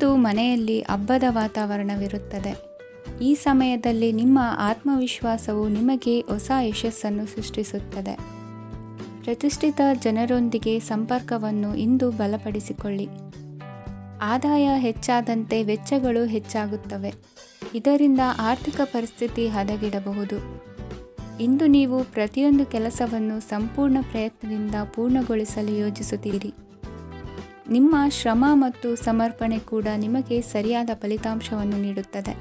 ಇಂದು ಮನೆಯಲ್ಲಿ ಹಬ್ಬದ ವಾತಾವರಣವಿರುತ್ತದೆ. ಈ ಸಮಯದಲ್ಲಿ ನಿಮ್ಮ ಆತ್ಮವಿಶ್ವಾಸವು ನಿಮಗೆ ಹೊಸ ಯಶಸ್ಸನ್ನು ಸೃಷ್ಟಿಸುತ್ತದೆ. ಪ್ರತಿಷ್ಠಿತ ಜನರೊಂದಿಗೆ ಸಂಪರ್ಕವನ್ನು ಇಂದು ಬಲಪಡಿಸಿಕೊಳ್ಳಿ. ಆದಾಯ ಹೆಚ್ಚಾದಂತೆ ವೆಚ್ಚಗಳು ಹೆಚ್ಚಾಗುತ್ತವೆ. ಇದರಿಂದ ಆರ್ಥಿಕ ಪರಿಸ್ಥಿತಿ ಹದಗೆಡಬಹುದು. ಇಂದು ನೀವು ಪ್ರತಿಯೊಂದು ಕೆಲಸವನ್ನು ಸಂಪೂರ್ಣ ಪ್ರಯತ್ನದಿಂದ ಪೂರ್ಣಗೊಳಿಸಲು ಯೋಜಿಸುತ್ತೀರಿ. ನಿಮ್ಮ ಶ್ರಮ ಮತ್ತು ಸಮರ್ಪಣೆ ಕೂಡ ನಿಮಗೆ ಸರಿಯಾದ ಫಲಿತಾಂಶವನ್ನು ನೀಡುತ್ತದೆ.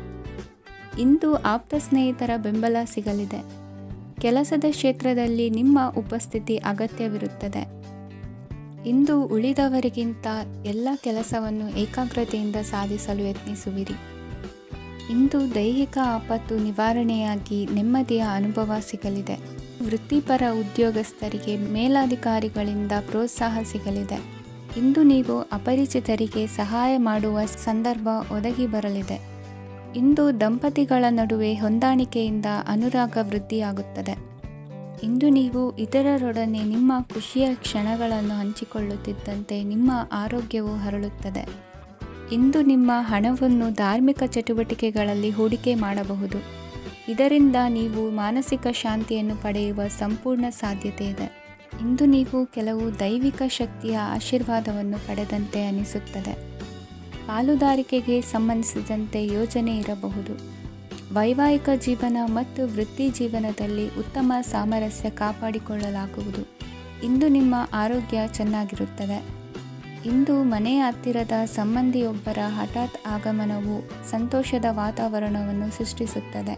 ಇಂದು ಆಪ್ತ ಸ್ನೇಹಿತರ ಬೆಂಬಲ ಸಿಗಲಿದೆ. ಕೆಲಸದ ಕ್ಷೇತ್ರದಲ್ಲಿ ನಿಮ್ಮ ಉಪಸ್ಥಿತಿ ಅಗತ್ಯವಿರುತ್ತದೆ. ಇಂದು ಉಳಿದವರಿಗಿಂತ ಎಲ್ಲ ಕೆಲಸವನ್ನು ಏಕಾಗ್ರತೆಯಿಂದ ಸಾಧಿಸಲು ಯತ್ನಿಸುವಿರಿ. ಇಂದು ದೈಹಿಕ ಆಪತ್ತು ನಿವಾರಣೆಯಾಗಿ ನೆಮ್ಮದಿಯ ಅನುಭವ ಸಿಗಲಿದೆ. ವೃತ್ತಿಪರ ಉದ್ಯೋಗಸ್ಥರಿಗೆ ಮೇಲಾಧಿಕಾರಿಗಳಿಂದ ಪ್ರೋತ್ಸಾಹ ಸಿಗಲಿದೆ. ಇಂದು ನೀವು ಅಪರಿಚಿತರಿಗೆ ಸಹಾಯ ಮಾಡುವ ಸಂದರ್ಭ ಒದಗಿ ಬರಲಿದೆ. ಇಂದು ದಂಪತಿಗಳ ನಡುವೆ ಹೊಂದಾಣಿಕೆಯಿಂದ ಅನುರಾಗ ವೃದ್ಧಿಯಾಗುತ್ತದೆ. ಇಂದು ನೀವು ಇತರರೊಡನೆ ನಿಮ್ಮ ಖುಷಿಯ ಕ್ಷಣಗಳನ್ನು ಹಂಚಿಕೊಳ್ಳುತ್ತಿದ್ದಂತೆ ನಿಮ್ಮ ಆರೋಗ್ಯವು ಹರಳುತ್ತದೆ. ಇಂದು ನಿಮ್ಮ ಹಣವನ್ನು ಧಾರ್ಮಿಕ ಚಟುವಟಿಕೆಗಳಲ್ಲಿ ಹೂಡಿಕೆ ಮಾಡಬಹುದು. ಇದರಿಂದ ನೀವು ಮಾನಸಿಕ ಶಾಂತಿಯನ್ನು ಪಡೆಯುವ ಸಂಪೂರ್ಣ ಸಾಧ್ಯತೆ ಇದೆ. ಇಂದು ನೀವು ಕೆಲವು ದೈವಿಕ ಶಕ್ತಿಯ ಆಶೀರ್ವಾದವನ್ನು ಪಡೆದಂತೆ ಅನಿಸುತ್ತದೆ. ಪಾಲುದಾರಿಕೆಗೆ ಸಂಬಂಧಿಸಿದಂತೆ ಯೋಜನೆ ಇರಬಹುದು. ವೈವಾಹಿಕ ಜೀವನ ಮತ್ತು ವೃತ್ತಿ ಜೀವನದಲ್ಲಿ ಉತ್ತಮ ಸಾಮರಸ್ಯ ಕಾಪಾಡಿಕೊಳ್ಳಲಾಗುವುದು. ಇಂದು ನಿಮ್ಮ ಆರೋಗ್ಯ ಚೆನ್ನಾಗಿರುತ್ತದೆ. ಇಂದು ಮನೆಯ ಹತ್ತಿರದ ಸಂಬಂಧಿಯೊಬ್ಬರ ಹಠಾತ್ ಆಗಮನವು ಸಂತೋಷದ ವಾತಾವರಣವನ್ನು ಸೃಷ್ಟಿಸುತ್ತದೆ.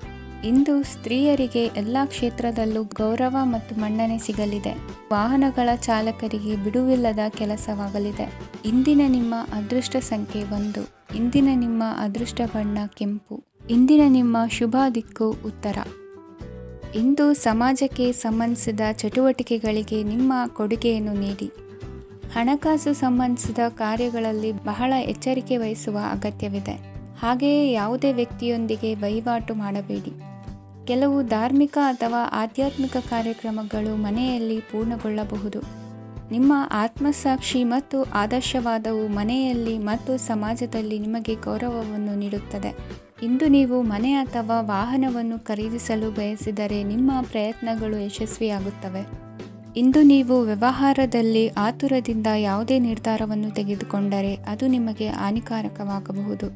ಇಂದು ಸ್ತ್ರೀಯರಿಗೆ ಎಲ್ಲ ಕ್ಷೇತ್ರದಲ್ಲೂ ಗೌರವ ಮತ್ತು ಮನ್ನಣೆ ಸಿಗಲಿದೆ. ವಾಹನಗಳ ಚಾಲಕರಿಗೆ ಬಿಡುವಿಲ್ಲದ ಕೆಲಸವಾಗಲಿದೆ. ಇಂದಿನ ನಿಮ್ಮ ಅದೃಷ್ಟ ಸಂಖ್ಯೆ 1. ಇಂದಿನ ನಿಮ್ಮ ಅದೃಷ್ಟ ಬಣ್ಣ ಕೆಂಪು. ಇಂದಿನ ನಿಮ್ಮ ಶುಭ ದಿಕ್ಕು ಉತ್ತರ. ಇಂದು ಸಮಾಜಕ್ಕೆ ಸಂಬಂಧಿಸಿದ ಚಟುವಟಿಕೆಗಳಿಗೆ ನಿಮ್ಮ ಕೊಡುಗೆಯನ್ನು ನೀಡಿ. ಹಣಕಾಸು ಸಂಬಂಧಿಸಿದ ಕಾರ್ಯಗಳಲ್ಲಿ ಬಹಳ ಎಚ್ಚರಿಕೆ ವಹಿಸುವ ಅಗತ್ಯವಿದೆ. ಹಾಗೆಯೇ ಯಾವುದೇ ವ್ಯಕ್ತಿಯೊಂದಿಗೆ ವಹಿವಾಟು ಮಾಡಬೇಡಿ. ಕೆಲವು ಧಾರ್ಮಿಕ ಅಥವಾ ಆಧ್ಯಾತ್ಮಿಕ ಕಾರ್ಯಕ್ರಮಗಳು ಮನೆಯಲ್ಲಿ ಪೂರ್ಣಗೊಳ್ಳಬಹುದು. ನಿಮ್ಮ ಆತ್ಮಸಾಕ್ಷಿ ಮತ್ತು ಆದರ್ಶವಾದವು ಮನೆಯಲ್ಲಿ ಮತ್ತು ಸಮಾಜದಲ್ಲಿ ನಿಮಗೆ ಗೌರವವನ್ನು ನೀಡುತ್ತದೆ. ಇಂದು ನೀವು ಮನೆ ಅಥವಾ ವಾಹನವನ್ನು ಖರೀದಿಸಲು ಬಯಸಿದರೆ ನಿಮ್ಮ ಪ್ರಯತ್ನಗಳು ಯಶಸ್ವಿಯಾಗುತ್ತವೆ. ಇಂದು ನೀವು ವ್ಯವಹಾರದಲ್ಲಿ ಆತುರದಿಂದ ಯಾವುದೇ ನಿರ್ಧಾರವನ್ನು ತೆಗೆದುಕೊಂಡರೆ ಅದು ನಿಮಗೆ ಹಾನಿಕಾರಕವಾಗಬಹುದು.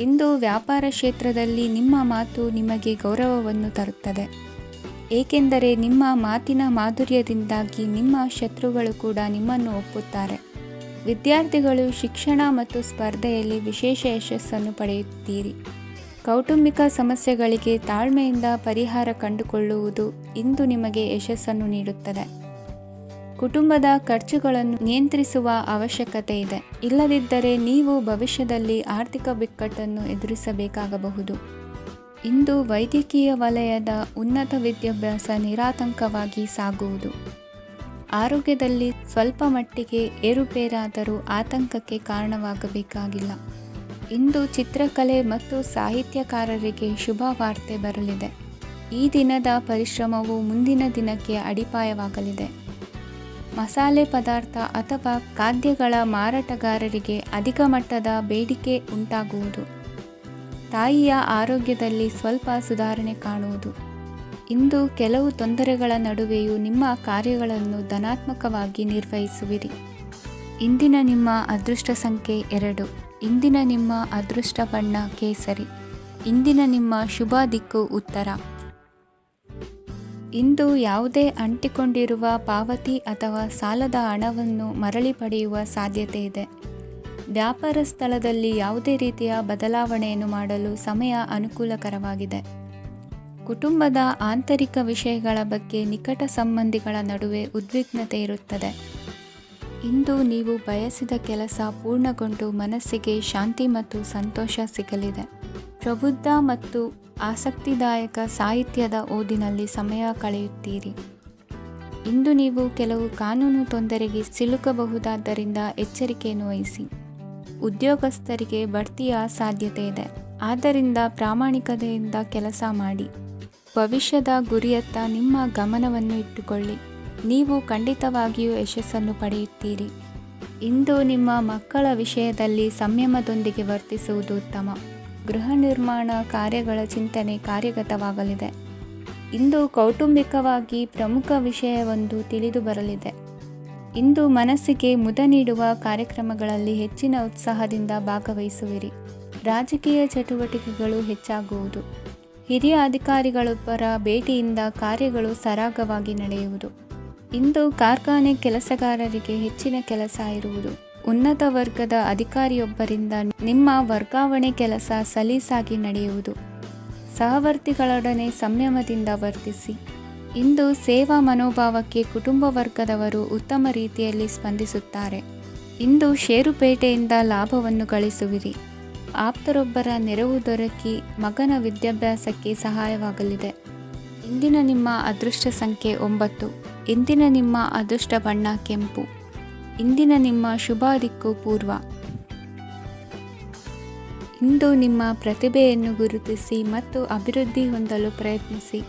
ಇಂದು ವ್ಯಾಪಾರ ಕ್ಷೇತ್ರದಲ್ಲಿ ನಿಮ್ಮ ಮಾತು ನಿಮಗೆ ಗೌರವವನ್ನು ತರುತ್ತದೆ, ಏಕೆಂದರೆ ನಿಮ್ಮ ಮಾತಿನ ಮಾಧುರ್ಯದಿಂದಾಗಿ ನಿಮ್ಮ ಶತ್ರುಗಳು ಕೂಡ ನಿಮ್ಮನ್ನು ಒಪ್ಪುತ್ತಾರೆ. ವಿದ್ಯಾರ್ಥಿಗಳು ಶಿಕ್ಷಣ ಮತ್ತು ಸ್ಪರ್ಧೆಯಲ್ಲಿ ವಿಶೇಷ ಯಶಸ್ಸನ್ನು ಪಡೆಯುತ್ತೀರಿ. ಕೌಟುಂಬಿಕ ಸಮಸ್ಯೆಗಳಿಗೆ ತಾಳ್ಮೆಯಿಂದ ಪರಿಹಾರ ಕಂಡುಕೊಳ್ಳುವುದು ಇಂದು ನಿಮಗೆ ಯಶಸ್ಸನ್ನು ನೀಡುತ್ತದೆ. ಕುಟುಂಬದ ಖರ್ಚುಗಳನ್ನು ನಿಯಂತ್ರಿಸುವ ಅವಶ್ಯಕತೆ ಇದೆ. ಇಲ್ಲದಿದ್ದರೆ ನೀವು ಭವಿಷ್ಯದಲ್ಲಿ ಆರ್ಥಿಕ ಬಿಕ್ಕಟ್ಟನ್ನು ಎದುರಿಸಬೇಕಾಗಬಹುದು. ಇಂದು ವೈದ್ಯಕೀಯ ವಲಯದ ಉನ್ನತ ವಿದ್ಯಾಭ್ಯಾಸ ನಿರಾತಂಕವಾಗಿ ಸಾಗುವುದು. ಆರೋಗ್ಯದಲ್ಲಿ ಸ್ವಲ್ಪ ಮಟ್ಟಿಗೆ ಏರುಪೇರಾದರೂ ಆತಂಕಕ್ಕೆ ಕಾರಣವಾಗಬೇಕಾಗಿಲ್ಲ. ಇಂದು ಚಿತ್ರಕಲೆ ಮತ್ತು ಸಾಹಿತ್ಯಕಾರರಿಗೆ ಶುಭ ವಾರ್ತೆ ಬರಲಿದೆ. ಈ ದಿನದ ಪರಿಶ್ರಮವು ಮುಂದಿನ ದಿನಕ್ಕೆ ಅಡಿಪಾಯವಾಗಲಿದೆ. ಮಸಾಲೆ ಪದಾರ್ಥ ಅಥವಾ ಖಾದ್ಯಗಳ ಮಾರಾಟಗಾರರಿಗೆ ಅಧಿಕ ಮಟ್ಟದ ಬೇಡಿಕೆ ಉಂಟಾಗುವುದು. ತಾಯಿಯ ಆರೋಗ್ಯದಲ್ಲಿ ಸ್ವಲ್ಪ ಸುಧಾರಣೆ ಕಾಣುವುದು. ಇಂದು ಕೆಲವು ತೊಂದರೆಗಳ ನಡುವೆಯೂ ನಿಮ್ಮ ಕಾರ್ಯಗಳನ್ನು ಧನಾತ್ಮಕವಾಗಿ ನಿರ್ವಹಿಸುವಿರಿ. ಇಂದಿನ ನಿಮ್ಮ ಅದೃಷ್ಟ ಸಂಖ್ಯೆ 2. ಇಂದಿನ ನಿಮ್ಮ ಅದೃಷ್ಟ ಬಣ್ಣ ಕೇಸರಿ. ಇಂದಿನ ನಿಮ್ಮ ಶುಭ ದಿಕ್ಕು ಉತ್ತರ. ಇಂದು ಯಾವುದೇ ಅಂಟಿಕೊಂಡಿರುವ ಪಾವತಿ ಅಥವಾ ಸಾಲದ ಹಣವನ್ನು ಮರಳಿ ಪಡೆಯುವ ಸಾಧ್ಯತೆ ಇದೆ. ವ್ಯಾಪಾರ ಸ್ಥಳದಲ್ಲಿ ಯಾವುದೇ ರೀತಿಯ ಬದಲಾವಣೆಯನ್ನು ಮಾಡಲು ಸಮಯ ಅನುಕೂಲಕರವಾಗಿದೆ. ಕುಟುಂಬದ ಆಂತರಿಕ ವಿಷಯಗಳ ಬಗ್ಗೆ ನಿಕಟ ಸಂಬಂಧಿಗಳ ನಡುವೆ ಉದ್ವಿಗ್ನತೆ ಇರುತ್ತದೆ. ಇಂದು ನೀವು ಬಯಸಿದ ಕೆಲಸ ಪೂರ್ಣಗೊಂಡು ಮನಸ್ಸಿಗೆ ಶಾಂತಿ ಮತ್ತು ಸಂತೋಷ ಸಿಗಲಿದೆ. ಪ್ರಬುದ್ಧ ಮತ್ತು ಆಸಕ್ತಿದಾಯಕ ಸಾಹಿತ್ಯದ ಓದಿನಲ್ಲಿ ಸಮಯ ಕಳೆಯುತ್ತೀರಿ. ಇಂದು ನೀವು ಕೆಲವು ಕಾನೂನು ತೊಂದರೆಗೆ ಸಿಲುಕಬಹುದಾದ್ದರಿಂದ ಎಚ್ಚರಿಕೆಯನ್ನು ವಹಿಸಿ. ಉದ್ಯೋಗಸ್ಥರಿಗೆ ಬಡ್ತಿಯ ಸಾಧ್ಯತೆ ಇದೆ, ಆದ್ದರಿಂದ ಪ್ರಾಮಾಣಿಕತೆಯಿಂದ ಕೆಲಸ ಮಾಡಿ. ಭವಿಷ್ಯದ ಗುರಿಯತ್ತ ನಿಮ್ಮ ಗಮನವನ್ನು ಇಟ್ಟುಕೊಳ್ಳಿ. ನೀವು ಖಂಡಿತವಾಗಿಯೂ ಯಶಸ್ಸನ್ನು ಪಡೆಯುತ್ತೀರಿ. ಇಂದು ನಿಮ್ಮ ಮಕ್ಕಳ ವಿಷಯದಲ್ಲಿ ಸಂಯಮದೊಂದಿಗೆ ವರ್ತಿಸುವುದು ಉತ್ತಮ. ಗೃಹ ನಿರ್ಮಾಣ ಕಾರ್ಯಗಳ ಚಿಂತನೆ ಕಾರ್ಯಗತವಾಗಲಿದೆ. ಇಂದು ಕೌಟುಂಬಿಕವಾಗಿ ಪ್ರಮುಖ ವಿಷಯವೊಂದು ತಿಳಿದು ಬರಲಿದೆ. ಇಂದು ಮನಸ್ಸಿಗೆ ಮುದ ನೀಡುವ ಕಾರ್ಯಕ್ರಮಗಳಲ್ಲಿ ಹೆಚ್ಚಿನ ಉತ್ಸಾಹದಿಂದ ಭಾಗವಹಿಸುವಿರಿ. ರಾಜಕೀಯ ಚಟುವಟಿಕೆಗಳು ಹೆಚ್ಚಾಗುವುದು. ಹಿರಿಯ ಅಧಿಕಾರಿಗಳೊಬ್ಬರ ಭೇಟಿಯಿಂದ ಕಾರ್ಯಗಳು ಸರಾಗವಾಗಿ ನಡೆಯುವುದು. ಇಂದು ಕಾರ್ಖಾನೆ ಕೆಲಸಗಾರರಿಗೆ ಹೆಚ್ಚಿನ ಕೆಲಸ ಇರುವುದು. ಉನ್ನತ ವರ್ಗದ ಅಧಿಕಾರಿಯೊಬ್ಬರಿಂದ ನಿಮ್ಮ ವರ್ಗಾವಣೆ ಕೆಲಸ ಸಲೀಸಾಗಿ ನಡೆಯುವುದು. ಸಹವರ್ತಿಗಳೊಡನೆ ಸಂಯಮದಿಂದ ವರ್ತಿಸಿ. ಇಂದು ಸೇವಾ ಮನೋಭಾವಕ್ಕೆ ಕುಟುಂಬ ವರ್ಗದವರು ಉತ್ತಮ ರೀತಿಯಲ್ಲಿ ಸ್ಪಂದಿಸುತ್ತಾರೆ. ಇಂದು ಷೇರುಪೇಟೆಯಿಂದ ಲಾಭವನ್ನು ಗಳಿಸುವಿರಿ. ಆಪ್ತರೊಬ್ಬರ ನೆರವು ದೊರಕಿ ಮಗನ ವಿದ್ಯಾಭ್ಯಾಸಕ್ಕೆ ಸಹಾಯವಾಗಲಿದೆ. ಇಂದಿನ ನಿಮ್ಮ ಅದೃಷ್ಟ ಸಂಖ್ಯೆ 9. ಇಂದಿನ ನಿಮ್ಮ ಅದೃಷ್ಟ ಬಣ್ಣ ಕೆಂಪು. ಇಂದಿನ ನಿಮ್ಮ ಶುಭ ದಿಕ್ಕು ಪೂರ್ವ. ಇಂದು ನಿಮ್ಮ ಪ್ರತಿಭೆಯನ್ನು ಗುರುತಿಸಿ ಮತ್ತು ಅಭಿವೃದ್ಧಿ ಹೊಂದಲು ಪ್ರಯತ್ನಿಸಿ.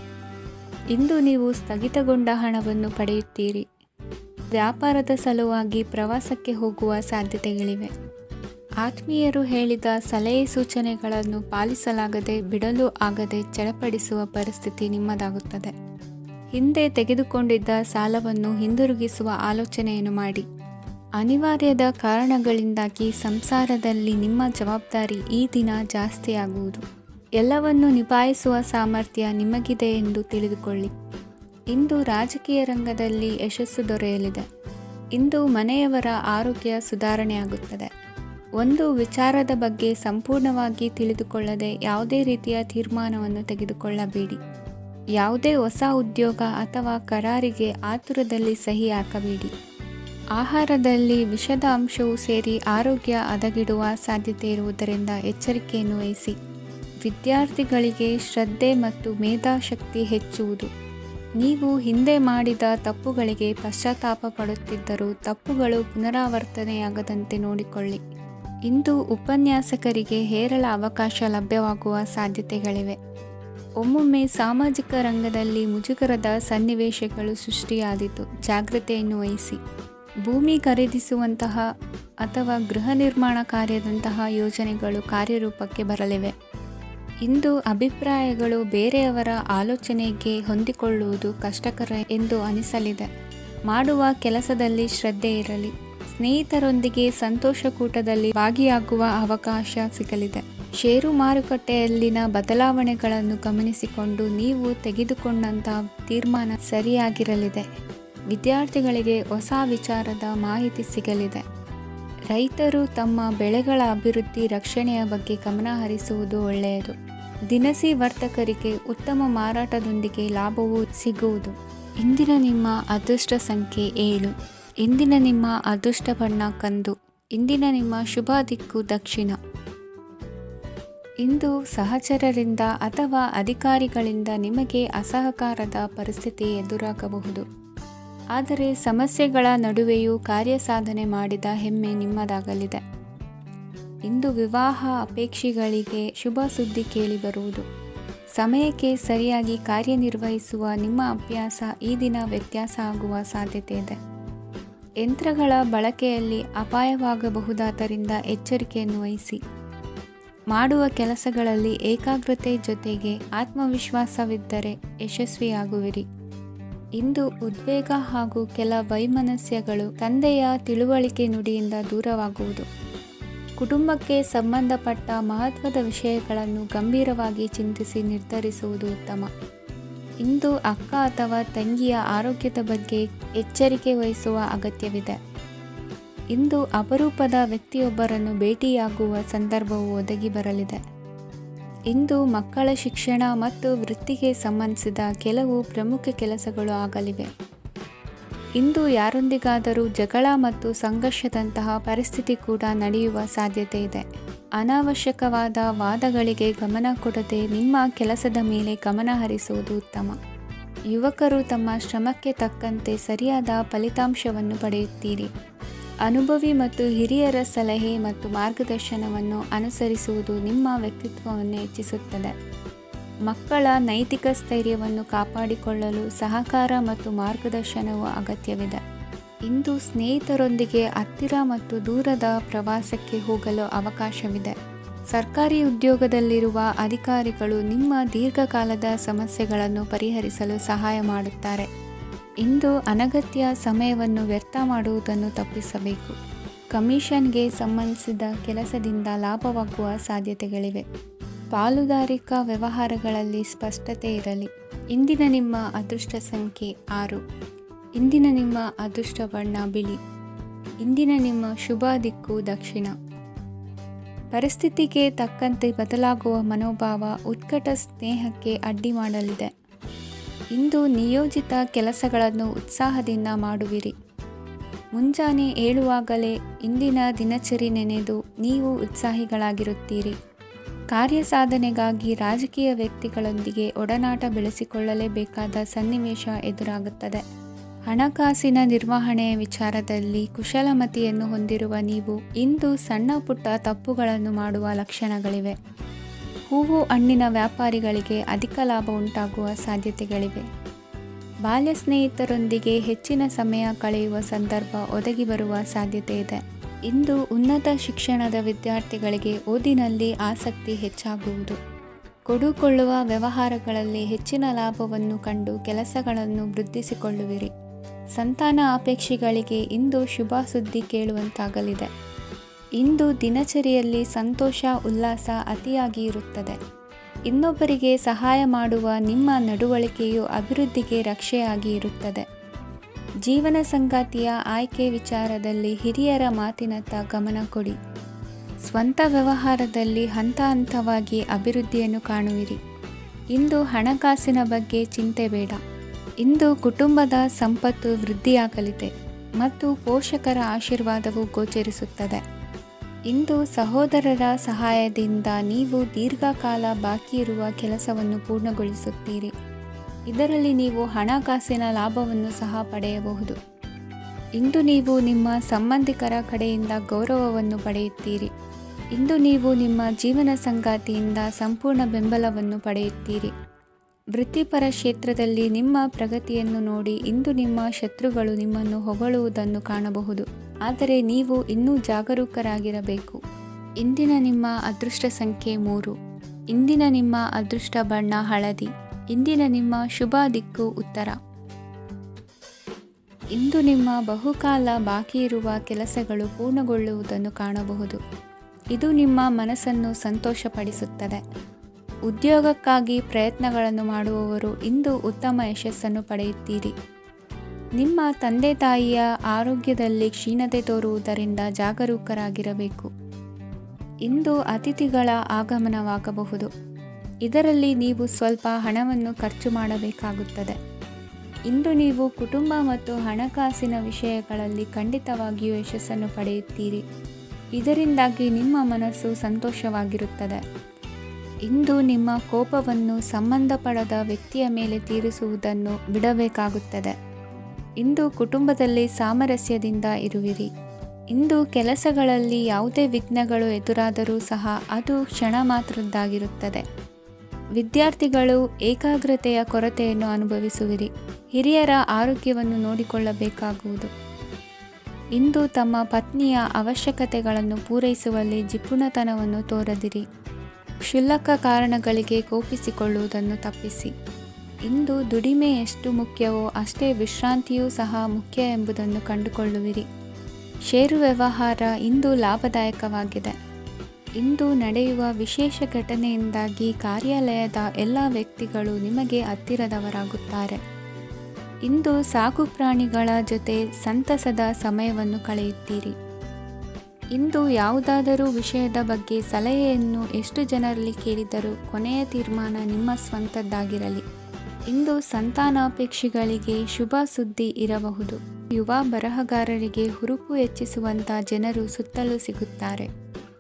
ಇಂದು ನೀವು ಸ್ಥಗಿತಗೊಂಡ ಹಣವನ್ನು ಪಡೆಯುತ್ತೀರಿ. ವ್ಯಾಪಾರದ ಸಲುವಾಗಿ ಪ್ರವಾಸಕ್ಕೆ ಹೋಗುವ ಸಾಧ್ಯತೆಗಳಿವೆ. ಆತ್ಮೀಯರು ಹೇಳಿದ ಸಲಹೆ ಸೂಚನೆಗಳನ್ನು ಪಾಲಿಸಲಾಗದೆ ಬಿಡಲು ಆಗದೆ ಚಡಪಡಿಸುವ ಪರಿಸ್ಥಿತಿ ನಿಮ್ಮದಾಗುತ್ತದೆ. ಹಿಂದೆ ತೆಗೆದುಕೊಂಡಿದ್ದ ಸಾಲವನ್ನು ಹಿಂದಿರುಗಿಸುವ ಆಲೋಚನೆಯನ್ನು ಮಾಡಿ. ಅನಿವಾರ್ಯದ ಕಾರಣಗಳಿಂದಾಗಿ ಸಂಸಾರದಲ್ಲಿ ನಿಮ್ಮ ಜವಾಬ್ದಾರಿ ಈ ದಿನ ಜಾಸ್ತಿಯಾಗುವುದು. ಎಲ್ಲವನ್ನು ನಿಭಾಯಿಸುವ ಸಾಮರ್ಥ್ಯ ನಿಮಗಿದೆ ಎಂದು ತಿಳಿದುಕೊಳ್ಳಿ. ಇಂದು ರಾಜಕೀಯ ರಂಗದಲ್ಲಿ ಯಶಸ್ಸು ದೊರೆಯಲಿದೆ. ಇಂದು ಮನೆಯವರ ಆರೋಗ್ಯ ಸುಧಾರಣೆಯಾಗುತ್ತದೆ. ಒಂದು ವಿಚಾರದ ಬಗ್ಗೆ ಸಂಪೂರ್ಣವಾಗಿ ತಿಳಿದುಕೊಳ್ಳದೆ ಯಾವುದೇ ರೀತಿಯ ತೀರ್ಮಾನವನ್ನು ತೆಗೆದುಕೊಳ್ಳಬೇಡಿ. ಯಾವುದೇ ಹೊಸ ಉದ್ಯೋಗ ಅಥವಾ ಕರಾರಿಗೆ ಆತುರದಲ್ಲಿ ಸಹಿ ಹಾಕಬೇಡಿ. ಆಹಾರದಲ್ಲಿ ವಿಷದ ಅಂಶವು ಸೇರಿ ಆರೋಗ್ಯ ಹದಗೆಡುವ ಸಾಧ್ಯತೆ ಇರುವುದರಿಂದ ಎಚ್ಚರಿಕೆಯನ್ನು ವಹಿಸಿ. ವಿದ್ಯಾರ್ಥಿಗಳಿಗೆ ಶ್ರದ್ಧೆ ಮತ್ತು ಮೇಧಾಶಕ್ತಿ ಹೆಚ್ಚುವುದು. ನೀವು ಹಿಂದೆ ಮಾಡಿದ ತಪ್ಪುಗಳಿಗೆ ಪಶ್ಚಾತ್ತಾಪ ಪಡುತ್ತಿದ್ದರೂ ತಪ್ಪುಗಳು ಪುನರಾವರ್ತನೆಯಾಗದಂತೆ ನೋಡಿಕೊಳ್ಳಿ. ಇಂದು ಉಪನ್ಯಾಸಕರಿಗೆ ಹೇರಳ ಅವಕಾಶ ಲಭ್ಯವಾಗುವ ಸಾಧ್ಯತೆಗಳಿವೆ. ಒಮ್ಮೊಮ್ಮೆ ಸಾಮಾಜಿಕ ರಂಗದಲ್ಲಿ ಮುಜುಗರದ ಸನ್ನಿವೇಶಗಳು ಸೃಷ್ಟಿಯಾದೀತು. ಜಾಗ್ರತೆಯನ್ನು ವಹಿಸಿ. ಭೂಮಿ ಖರೀದಿಸುವಂತಹ ಅಥವಾ ಗೃಹ ನಿರ್ಮಾಣ ಕಾರ್ಯದಂತಹ ಯೋಜನೆಗಳು ಕಾರ್ಯರೂಪಕ್ಕೆ ಬರಲಿವೆ. ಇಂದು ಅಭಿಪ್ರಾಯಗಳು ಬೇರೆಯವರ ಆಲೋಚನೆಗೆ ಹೊಂದಿಕೊಳ್ಳುವುದು ಕಷ್ಟಕರ ಎಂದು ಅನಿಸಲಿದೆ. ಮಾಡುವ ಕೆಲಸದಲ್ಲಿ ಶ್ರದ್ಧೆ ಇರಲಿ. ಸ್ನೇಹಿತರೊಂದಿಗೆ ಸಂತೋಷಕೂಟದಲ್ಲಿ ಭಾಗಿಯಾಗುವ ಅವಕಾಶ ಸಿಗಲಿದೆ. ಷೇರು ಮಾರುಕಟ್ಟೆಯಲ್ಲಿನ ಬದಲಾವಣೆಗಳನ್ನು ಗಮನಿಸಿಕೊಂಡು ನೀವು ತೆಗೆದುಕೊಂಡಂತಹ ತೀರ್ಮಾನ ಸರಿಯಾಗಿರಲಿದೆ. ವಿದ್ಯಾರ್ಥಿಗಳಿಗೆ ಹೊಸ ವಿಚಾರದ ಮಾಹಿತಿ ಸಿಗಲಿದೆ. ರೈತರು ತಮ್ಮ ಬೆಳೆಗಳ ಅಭಿವೃದ್ಧಿ ರಕ್ಷಣೆಯ ಬಗ್ಗೆ ಗಮನ ಹರಿಸುವುದು ಒಳ್ಳೆಯದು. ದಿನಸಿ ವರ್ತಕರಿಗೆ ಉತ್ತಮ ಮಾರಾಟದೊಂದಿಗೆ ಲಾಭವೂ ಸಿಗುವುದು. ಇಂದಿನ ನಿಮ್ಮ ಅದೃಷ್ಟ ಸಂಖ್ಯೆ 7. ಇಂದಿನ ನಿಮ್ಮ ಅದೃಷ್ಟ ಬಣ್ಣ ಕಂದು. ಇಂದಿನ ನಿಮ್ಮ ಶುಭ ದಿಕ್ಕು ದಕ್ಷಿಣ. ಇಂದು ಸಹಚರರಿಂದ ಅಥವಾ ಅಧಿಕಾರಿಗಳಿಂದ ನಿಮಗೆ ಅಸಹಕಾರದ ಪರಿಸ್ಥಿತಿ ಎದುರಾಗಬಹುದು. ಆದರೆ ಸಮಸ್ಯೆಗಳ ನಡುವೆಯೂ ಕಾರ್ಯಸಾಧನೆ ಮಾಡಿದ ಹೆಮ್ಮೆ ನಿಮ್ಮದಾಗಲಿದೆ. ಇಂದು ವಿವಾಹ ಅಪೇಕ್ಷಿಗಳಿಗೆ ಶುಭ ಸುದ್ದಿ ಕೇಳಿಬರುವುದು. ಸಮಯಕ್ಕೆ ಸರಿಯಾಗಿ ಕಾರ್ಯನಿರ್ವಹಿಸುವ ನಿಮ್ಮ ಅಭ್ಯಾಸ ಈ ದಿನ ವ್ಯತ್ಯಾಸ ಆಗುವ ಸಾಧ್ಯತೆ ಇದೆ. ಯಂತ್ರಗಳ ಬಳಕೆಯಲ್ಲಿ ಅಪಾಯವಾಗಬಹುದಾದ್ದರಿಂದ ಎಚ್ಚರಿಕೆಯನ್ನು ವಹಿಸಿ. ಮಾಡುವ ಕೆಲಸಗಳಲ್ಲಿ ಏಕಾಗ್ರತೆ ಜೊತೆಗೆ ಆತ್ಮವಿಶ್ವಾಸವಿದ್ದರೆ ಯಶಸ್ವಿಯಾಗುವಿರಿ. ಇಂದು ಉದ್ವೇಗ ಹಾಗೂ ಕೆಲ ವೈಮನಸ್ಯಗಳು ತಂದೆಯ ತಿಳುವಳಿಕೆ ನುಡಿಯಿಂದ ದೂರವಾಗುವುದು. ಕುಟುಂಬಕ್ಕೆ ಸಂಬಂಧಪಟ್ಟ ಮಹತ್ವದ ವಿಷಯಗಳನ್ನು ಗಂಭೀರವಾಗಿ ಚಿಂತಿಸಿ ನಿರ್ಧರಿಸುವುದು ಉತ್ತಮ. ಇಂದು ಅಕ್ಕ ಅಥವಾ ತಂಗಿಯ ಆರೋಗ್ಯದ ಬಗ್ಗೆ ಎಚ್ಚರಿಕೆ ವಹಿಸುವ ಅಗತ್ಯವಿದೆ. ಇಂದು ಅಪರೂಪದ ವ್ಯಕ್ತಿಯೊಬ್ಬರನ್ನು ಭೇಟಿಯಾಗುವ ಸಂದರ್ಭವು ಒದಗಿ ಬರಲಿದೆ. ಇಂದು ಮಕ್ಕಳ ಶಿಕ್ಷಣ ಮತ್ತು ವೃತ್ತಿಗೆ ಸಂಬಂಧಿಸಿದ ಕೆಲವು ಪ್ರಮುಖ ಕೆಲಸಗಳು ಆಗಲಿವೆ. ಇಂದು ಯಾರೊಂದಿಗಾದರೂ ಜಗಳ ಮತ್ತು ಸಂಘರ್ಷದಂತಹ ಪರಿಸ್ಥಿತಿ ಕೂಡ ನಡೆಯುವ ಸಾಧ್ಯತೆ ಇದೆ. ಅನಾವಶ್ಯಕವಾದ ವಾದಗಳಿಗೆ ಗಮನ ಕೊಡದೆ ನಿಮ್ಮ ಕೆಲಸದ ಮೇಲೆ ಗಮನ ಹರಿಸುವುದು ಉತ್ತಮ. ಯುವಕರು ತಮ್ಮ ಶ್ರಮಕ್ಕೆ ತಕ್ಕಂತೆ ಸರಿಯಾದ ಫಲಿತಾಂಶವನ್ನು ಪಡೆಯುತ್ತೀರಿ. ಅನುಭವಿ ಮತ್ತು ಹಿರಿಯರ ಸಲಹೆ ಮತ್ತು ಮಾರ್ಗದರ್ಶನವನ್ನು ಅನುಸರಿಸುವುದು ನಿಮ್ಮ ವ್ಯಕ್ತಿತ್ವವನ್ನು ಹೆಚ್ಚಿಸುತ್ತದೆ. ಮಕ್ಕಳ ನೈತಿಕ ಸ್ಥೈರ್ಯವನ್ನು ಕಾಪಾಡಿಕೊಳ್ಳಲು ಸಹಕಾರ ಮತ್ತು ಮಾರ್ಗದರ್ಶನವು ಅಗತ್ಯವಿದೆ. ಇಂದು ಸ್ನೇಹಿತರೊಂದಿಗೆ ಹತ್ತಿರ ಮತ್ತು ದೂರದ ಪ್ರವಾಸಕ್ಕೆ ಹೋಗಲು ಅವಕಾಶವಿದೆ. ಸರ್ಕಾರಿ ಉದ್ಯೋಗದಲ್ಲಿರುವ ಅಧಿಕಾರಿಗಳು ನಿಮ್ಮ ದೀರ್ಘಕಾಲದ ಸಮಸ್ಯೆಗಳನ್ನು ಪರಿಹರಿಸಲು ಸಹಾಯ ಮಾಡುತ್ತಾರೆ. ಇಂದು ಅನಗತ್ಯ ಸಮಯವನ್ನು ವ್ಯರ್ಥ ಮಾಡುವುದನ್ನು ತಪ್ಪಿಸಬೇಕು. ಕಮಿಷನ್ಗೆ ಸಂಬಂಧಿಸಿದ ಕೆಲಸದಿಂದ ಲಾಭವಾಗುವ ಸಾಧ್ಯತೆಗಳಿವೆ. ಪಾಲುದಾರಿಕಾ ವ್ಯವಹಾರಗಳಲ್ಲಿ ಸ್ಪಷ್ಟತೆ ಇರಲಿ. ಇಂದಿನ ನಿಮ್ಮ ಅದೃಷ್ಟ ಸಂಖ್ಯೆ 6. ಇಂದಿನ ನಿಮ್ಮ ಅದೃಷ್ಟ ಬಣ್ಣ ಬಿಳಿ. ಇಂದಿನ ನಿಮ್ಮ ಶುಭ ದಿಕ್ಕು ದಕ್ಷಿಣ. ಪರಿಸ್ಥಿತಿಗೆ ತಕ್ಕಂತೆ ಬದಲಾಗುವ ಮನೋಭಾವ ಉತ್ಕಟ ಸ್ನೇಹಕ್ಕೆ ಅಡ್ಡಿ ಮಾಡಲಿದೆ. ಇಂದು ನಿಯೋಜಿತ ಕೆಲಸಗಳನ್ನು ಉತ್ಸಾಹದಿಂದ ಮಾಡುವಿರಿ. ಮುಂಜಾನೆ ಏಳುವಾಗಲೇ ಇಂದಿನ ದಿನಚರಿ ನೆನೆದು ನೀವು ಉತ್ಸಾಹಿಗಳಾಗಿರುತ್ತೀರಿ. ಕಾರ್ಯಸಾಧನೆಗಾಗಿ ರಾಜಕೀಯ ವ್ಯಕ್ತಿಗಳೊಂದಿಗೆ ಒಡನಾಟ ಬೆಳೆಸಿಕೊಳ್ಳಲೇಬೇಕಾದ ಸನ್ನಿವೇಶ ಎದುರಾಗುತ್ತದೆ. ಹಣಕಾಸಿನ ನಿರ್ವಹಣೆಯ ವಿಚಾರದಲ್ಲಿ ಕುಶಲಮತಿಯನ್ನು ಹೊಂದಿರುವ ನೀವು ಇಂದು ಸಣ್ಣ ಪುಟ್ಟ ತಪ್ಪುಗಳನ್ನು ಮಾಡುವ ಲಕ್ಷಣಗಳಿವೆ. ಹೂವು ಹಣ್ಣಿನ ವ್ಯಾಪಾರಿಗಳಿಗೆ ಅಧಿಕ ಲಾಭ ಉಂಟಾಗುವ ಸಾಧ್ಯತೆಗಳಿವೆ. ಬಾಲ್ಯ ಸ್ನೇಹಿತರೊಂದಿಗೆ ಹೆಚ್ಚಿನ ಸಮಯ ಕಳೆಯುವ ಸಂದರ್ಭ ಒದಗಿ ಬರುವ ಸಾಧ್ಯತೆ ಇದೆ. ಇಂದು ಉನ್ನತ ಶಿಕ್ಷಣದ ವಿದ್ಯಾರ್ಥಿಗಳಿಗೆ ಓದಿನಲ್ಲಿ ಆಸಕ್ತಿ ಹೆಚ್ಚಾಗುವುದು. ಕೊಡುಕೊಳ್ಳುವ ವ್ಯವಹಾರಗಳಲ್ಲಿ ಹೆಚ್ಚಿನ ಲಾಭವನ್ನು ಕಂಡು ಕೆಲಸಗಳನ್ನು ವೃದ್ಧಿಸಿಕೊಳ್ಳುವಿರಿ. ಸಂತಾನ ಅಪೇಕ್ಷಿಗಳಿಗೆ ಇಂದು ಶುಭ ಸುದ್ದಿ ಕೇಳುವಂತಾಗಲಿದೆ. ಇಂದು ದಿನಚರಿಯಲ್ಲಿ ಸಂತೋಷ ಉಲ್ಲಾಸ ಅತಿಯಾಗಿ ಇರುತ್ತದೆ. ಇನ್ನೊಬ್ಬರಿಗೆ ಸಹಾಯ ಮಾಡುವ ನಿಮ್ಮ ನಡವಳಿಕೆಯು ಅಭಿವೃದ್ಧಿಗೆ ರಕ್ಷೆಯಾಗಿ ಇರುತ್ತದೆ. ಜೀವನ ಸಂಗಾತಿಯ ಆಯ್ಕೆ ವಿಚಾರದಲ್ಲಿ ಹಿರಿಯರ ಮಾತಿನತ್ತ ಗಮನ ಕೊಡಿ. ಸ್ವಂತ ವ್ಯವಹಾರದಲ್ಲಿ ಹಂತ ಹಂತವಾಗಿ ಅಭಿವೃದ್ಧಿಯನ್ನು ಕಾಣುವಿರಿ. ಇಂದು ಹಣಕಾಸಿನ ಬಗ್ಗೆ ಚಿಂತೆ ಬೇಡ. ಇಂದು ಕುಟುಂಬದ ಸಂಪತ್ತು ವೃದ್ಧಿಯಾಗಲಿದೆ ಮತ್ತು ಪೋಷಕರ ಆಶೀರ್ವಾದವು ಗೋಚರಿಸುತ್ತದೆ. ಇಂದು ಸಹೋದರರ ಸಹಾಯದಿಂದ ನೀವು ದೀರ್ಘಕಾಲ ಬಾಕಿ ಇರುವ ಕೆಲಸವನ್ನು ಪೂರ್ಣಗೊಳಿಸುತ್ತೀರಿ. ಇದರಲ್ಲಿ ನೀವು ಹಣಕಾಸಿನ ಲಾಭವನ್ನು ಸಹ ಪಡೆಯಬಹುದು. ಇಂದು ನೀವು ನಿಮ್ಮ ಸಂಬಂಧಿಕರ ಕಡೆಯಿಂದ ಗೌರವವನ್ನು ಪಡೆಯುತ್ತೀರಿ. ಇಂದು ನೀವು ನಿಮ್ಮ ಜೀವನ ಸಂಗಾತಿಯಿಂದ ಸಂಪೂರ್ಣ ಬೆಂಬಲವನ್ನು ಪಡೆಯುತ್ತೀರಿ. ವೃತ್ತಿಪರ ಕ್ಷೇತ್ರದಲ್ಲಿ ನಿಮ್ಮ ಪ್ರಗತಿಯನ್ನು ನೋಡಿ ಇಂದು ನಿಮ್ಮ ಶತ್ರುಗಳು ನಿಮ್ಮನ್ನು ಹೊಗಳುವುದನ್ನು ಕಾಣಬಹುದು. ಆದರೆ ನೀವು ಇನ್ನೂ ಜಾಗರೂಕರಾಗಿರಬೇಕು. ಇಂದಿನ ನಿಮ್ಮ ಅದೃಷ್ಟ ಸಂಖ್ಯೆ 3. ಇಂದಿನ ನಿಮ್ಮ ಅದೃಷ್ಟ ಬಣ್ಣ ಹಳದಿ. ಇಂದಿನ ನಿಮ್ಮ ಶುಭ ದಿಕ್ಕು ಉತ್ತರ. ಇಂದು ನಿಮ್ಮ ಬಹುಕಾಲ ಬಾಕಿ ಇರುವ ಕೆಲಸಗಳು ಪೂರ್ಣಗೊಳ್ಳುವುದನ್ನು ಕಾಣಬಹುದು. ಇದು ನಿಮ್ಮ ಮನಸ್ಸನ್ನು ಸಂತೋಷಪಡಿಸುತ್ತದೆ. ಉದ್ಯೋಗಕ್ಕಾಗಿ ಪ್ರಯತ್ನಗಳನ್ನು ಮಾಡುವವರು ಇಂದು ಉತ್ತಮ ಯಶಸ್ಸನ್ನು ಪಡೆಯುತ್ತೀರಿ. ನಿಮ್ಮ ತಂದೆ ತಾಯಿಯ ಆರೋಗ್ಯದಲ್ಲಿ ಕ್ಷೀಣತೆ ತೋರುವುದರಿಂದ ಜಾಗರೂಕರಾಗಿರಬೇಕು. ಇಂದು ಅತಿಥಿಗಳ ಆಗಮನವಾಗಬಹುದು. ಇದರಲ್ಲಿ ನೀವು ಸ್ವಲ್ಪ ಹಣವನ್ನು ಖರ್ಚು ಮಾಡಬೇಕಾಗುತ್ತದೆ. ಇಂದು ನೀವು ಕುಟುಂಬ ಮತ್ತು ಹಣಕಾಸಿನ ವಿಷಯಗಳಲ್ಲಿ ಖಂಡಿತವಾಗಿಯೂ ಯಶಸ್ಸನ್ನು ಪಡೆಯುತ್ತೀರಿ. ಇದರಿಂದಾಗಿ ನಿಮ್ಮ ಮನಸ್ಸು ಸಂತೋಷವಾಗಿರುತ್ತದೆ. ಇಂದು ನಿಮ್ಮ ಕೋಪವನ್ನು ಸಂಬಂಧಪಡದ ವ್ಯಕ್ತಿಯ ಮೇಲೆ ತೀರಿಸುವುದನ್ನು ಬಿಡಬೇಕಾಗುತ್ತದೆ. ಇಂದು ಕುಟುಂಬದಲ್ಲಿ ಸಾಮರಸ್ಯದಿಂದ ಇರುವಿರಿ. ಇಂದು ಕೆಲಸಗಳಲ್ಲಿ ಯಾವುದೇ ವಿಘ್ನಗಳು ಎದುರಾದರೂ ಸಹ ಅದು ಕ್ಷಣ ಮಾತ್ರದ್ದಾಗಿರುತ್ತದೆ. ವಿದ್ಯಾರ್ಥಿಗಳು ಏಕಾಗ್ರತೆಯ ಕೊರತೆಯನ್ನು ಅನುಭವಿಸುವಿರಿ. ಹಿರಿಯರ ಆರೋಗ್ಯವನ್ನು ನೋಡಿಕೊಳ್ಳಬೇಕಾಗುವುದು. ಇಂದು ತಮ್ಮ ಪತ್ನಿಯ ಅವಶ್ಯಕತೆಗಳನ್ನು ಪೂರೈಸುವಲ್ಲಿ ಜಿಪುಣತನವನ್ನು ತೋರದಿರಿ. ಕ್ಷುಲ್ಲಕ ಕಾರಣಗಳಿಗೆ ಕೋಪಿಸಿಕೊಳ್ಳುವುದನ್ನು ತಪ್ಪಿಸಿ. ಇಂದು ದುಡಿಮೆ ಎಷ್ಟು ಮುಖ್ಯವೋ ಅಷ್ಟೇ ವಿಶ್ರಾಂತಿಯೂ ಸಹ ಮುಖ್ಯ ಎಂಬುದನ್ನು ಕಂಡುಕೊಳ್ಳುವಿರಿ. ಷೇರು ವ್ಯವಹಾರ ಇಂದು ಲಾಭದಾಯಕವಾಗಿದೆ. ಇಂದು ನಡೆಯುವ ವಿಶೇಷ ಘಟನೆಯಿಂದಾಗಿ ಕಾರ್ಯಾಲಯದ ಎಲ್ಲ ವ್ಯಕ್ತಿಗಳು ನಿಮಗೆ ಹತ್ತಿರದವರಾಗುತ್ತಾರೆ. ಇಂದು ಸಾಕು ಪ್ರಾಣಿಗಳ ಜೊತೆ ಸಂತಸದ ಸಮಯವನ್ನು ಕಳೆಯುತ್ತೀರಿ. ಇಂದು ಯಾವುದಾದರೂ ವಿಷಯದ ಬಗ್ಗೆ ಸಲಹೆಯನ್ನು ಎಷ್ಟು ಜನರಲ್ಲಿ ಕೇಳಿದರೂ ಕೊನೆಯ ತೀರ್ಮಾನ ನಿಮ್ಮ ಸ್ವಂತದ್ದಾಗಿರಲಿ. ಇಂದು ಸಂತಾನಾಪೇಕ್ಷಿಗಳಿಗೆ ಶುಭ ಸುದ್ದಿ ಇರಬಹುದು. ಯುವ ಬರಹಗಾರರಿಗೆ ಹುರುಪು ಹೆಚ್ಚಿಸುವಂಥ ಜನರು ಸುತ್ತಲೂ ಸಿಗುತ್ತಾರೆ.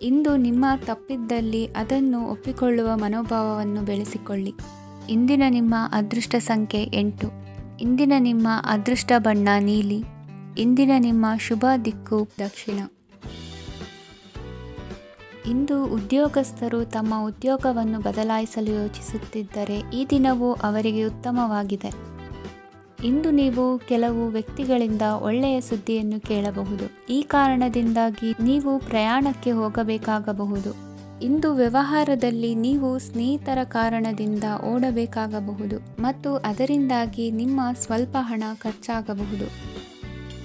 ಇಂದು ನಿಮ್ಮ ತಪ್ಪಿದ್ದಲ್ಲಿ ಅದನ್ನು ಒಪ್ಪಿಕೊಳ್ಳುವ ಮನೋಭಾವವನ್ನು ಬೆಳೆಸಿಕೊಳ್ಳಿ. ಇಂದಿನ ನಿಮ್ಮ ಅದೃಷ್ಟ ಸಂಖ್ಯೆ 8. ಇಂದಿನ ನಿಮ್ಮ ಅದೃಷ್ಟ ಬಣ್ಣ ನೀಲಿ. ಇಂದಿನ ನಿಮ್ಮ ಶುಭ ದಿಕ್ಕು ದಕ್ಷಿಣ. ಇಂದು ಉದ್ಯೋಗಸ್ಥರು ತಮ್ಮ ಉದ್ಯೋಗವನ್ನು ಬದಲಾಯಿಸಲು ಯೋಚಿಸುತ್ತಿದ್ದರೆ ಈ ದಿನವೂ ಅವರಿಗೆ ಉತ್ತಮವಾಗಿದೆ. ಇಂದು ನೀವು ಕೆಲವು ವ್ಯಕ್ತಿಗಳಿಂದ ಒಳ್ಳೆಯ ಸುದ್ದಿಯನ್ನು ಕೇಳಬಹುದು. ಈ ಕಾರಣದಿಂದಾಗಿ ನೀವು ಪ್ರಯಾಣಕ್ಕೆ ಹೋಗಬೇಕಾಗಬಹುದು. ಇಂದು ವ್ಯವಹಾರದಲ್ಲಿ ನೀವು ಸ್ನೇಹಿತರ ಕಾರಣದಿಂದ ಓಡಬೇಕಾಗಬಹುದು ಮತ್ತು ಅದರಿಂದಾಗಿ ನಿಮ್ಮ ಸ್ವಲ್ಪ ಹಣ ಖರ್ಚಾಗಬಹುದು.